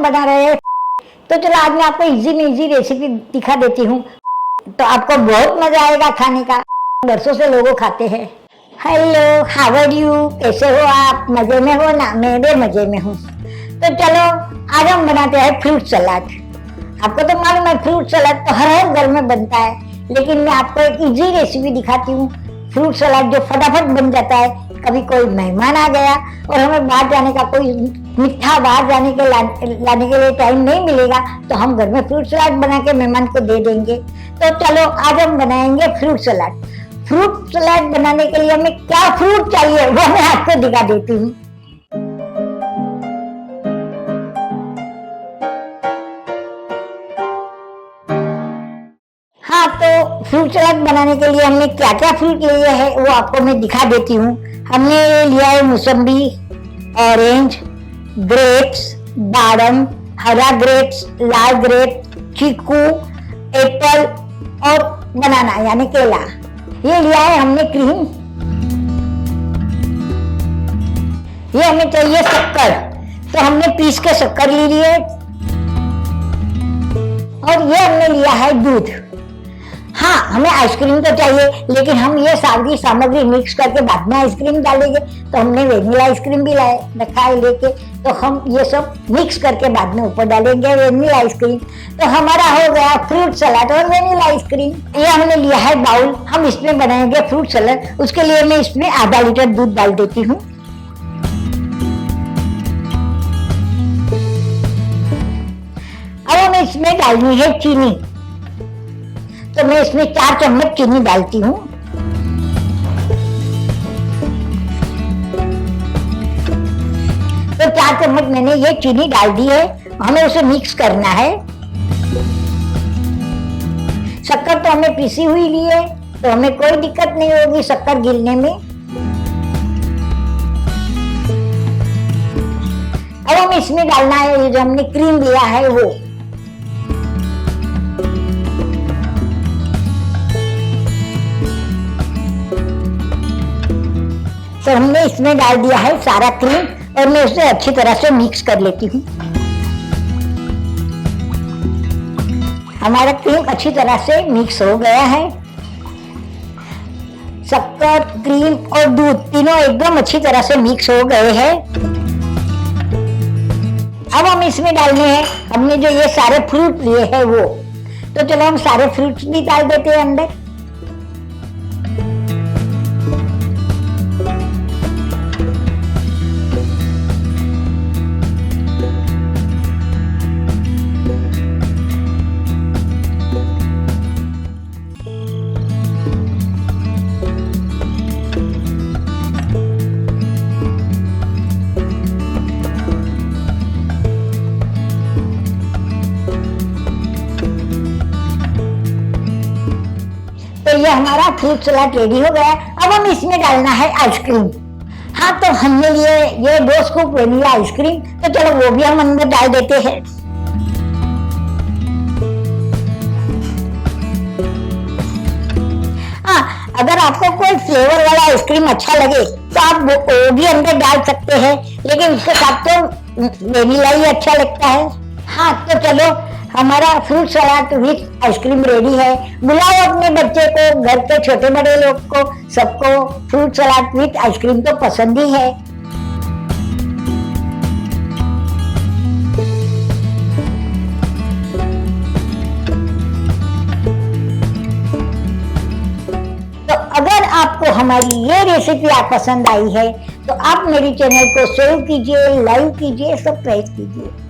बना रहे हैं। तो चलो आज मैं आपको इजी में इजी रेसिपी दिखा देती हूँ, तो आपको बहुत मजा आएगा खाने का। बरसों से लोगों खाते हैं। हेलो, हाउ आर यू, कैसे हो आप? मजे में हो ना? मैं भी मजे में हूँ। तो चलो आज हम बनाते हैं फ्रूट सलाद। आपको तो मालूम है फ्रूट सलाद तो हर घर में बनता है, लेकिन मैं आपको एक इजी रेसिपी दिखाती हूँ फ्रूट सलाद जो फटाफट बन जाता है। कभी कोई मेहमान आ गया और हमें बाहर जाने का कोई मीठा बाहर जाने के लाने के लिए टाइम नहीं मिलेगा, तो हम घर में फ्रूट सलाद बना के मेहमान को दे देंगे। तो चलो आज हम बनाएंगे फ्रूट सलाद। फ्रूट सलाद बनाने के लिए हमें क्या फ्रूट चाहिए वो मैं आपको दिखा देती हूँ। हाँ, तो फ्रूट सलाद बनाने के लिए हमने क्या क्या फ्रूट लिए हैं वो आपको मैं दिखा देती हूँ। हमने लिया है मौसम्बी, ऑरेंज, ग्रेप्स, दाडम, हरा ग्रेप्स, लाल ग्रेप्स, चीकू, एप्पल और बनाना यानी केला। ये लिया है हमने क्रीम। ये हमें चाहिए शक्कर, तो हमने पीस के शक्कर ले ली है। और ये हमने लिया है दूध। हाँ, हमें आइसक्रीम तो चाहिए, लेकिन हम ये सारी सामग्री मिक्स करके बाद में आइसक्रीम डालेंगे, तो हमने वेनिला आइसक्रीम भी रखा है लेके, तो हम ये सब मिक्स करके बाद में ऊपर डालेंगे वेनिला आइसक्रीम। तो हमारा हो गया फ्रूट सलाद और वेनिला आइसक्रीम। ये हमने लिया है बाउल, हम इसमें बनाएंगे फ्रूट सलाद। उसके लिए मैं इसमें आधा लीटर दूध डाल देती हूँ। अब हमें इसमें डालनी है चीनी, तो मैं इसमें 4 चम्मच चीनी डालती हूँ। तो 4 चम्मच मैंने ये चीनी डाल दी है, हमें उसे मिक्स करना है। शक्कर तो हमें पीसी हुई ली है, तो हमें कोई दिक्कत नहीं होगी शक्कर गिरने में। अब हमें इसमें डालना है ये जो हमने क्रीम लिया है वो। तो हमने इसमें डाल दिया है सारा क्रीम और मैं उसे अच्छी तरह से मिक्स कर लेती हूँ। हमारा क्रीम अच्छी तरह से मिक्स हो गया है। शक्कर, क्रीम और दूध तीनों एकदम अच्छी तरह से मिक्स हो गए हैं। अब हम इसमें डालने हैं हमने जो ये सारे फ्रूट लिए हैं वो। तो चलो हम सारे फ्रूट्स भी डाल देते हैं अंदर। तो ये हमारा फ्रूट सलाद रेडी हो गया। अब हम इसमें डालना है आइसक्रीम। हाँ, तो हमने लिए ये 2 स्कूप वेनिला आइसक्रीम, तो चलो वो भी हम अंदर डाल देते हैं। हाँ, अगर आपको कोई फ्लेवर वाला आइसक्रीम अच्छा लगे तो आप वो भी अंदर डाल सकते हैं, लेकिन उसके साथ तो वेनिला ही अच्छा लगता है। हाँ, तो चलो हमारा fruit salad with ice cream ready है। बुलाओ अपने बच्चे को, घर के छोटे बड़े लोग को, सबको फ्रूट सलाद विथ आइसक्रीम तो पसंद ही है। तो अगर आपको हमारी ये रेसिपी पसंद आई है तो आप मेरी चैनल को शेयर कीजिए, लाइक कीजिए, सब्सक्राइब कीजिए।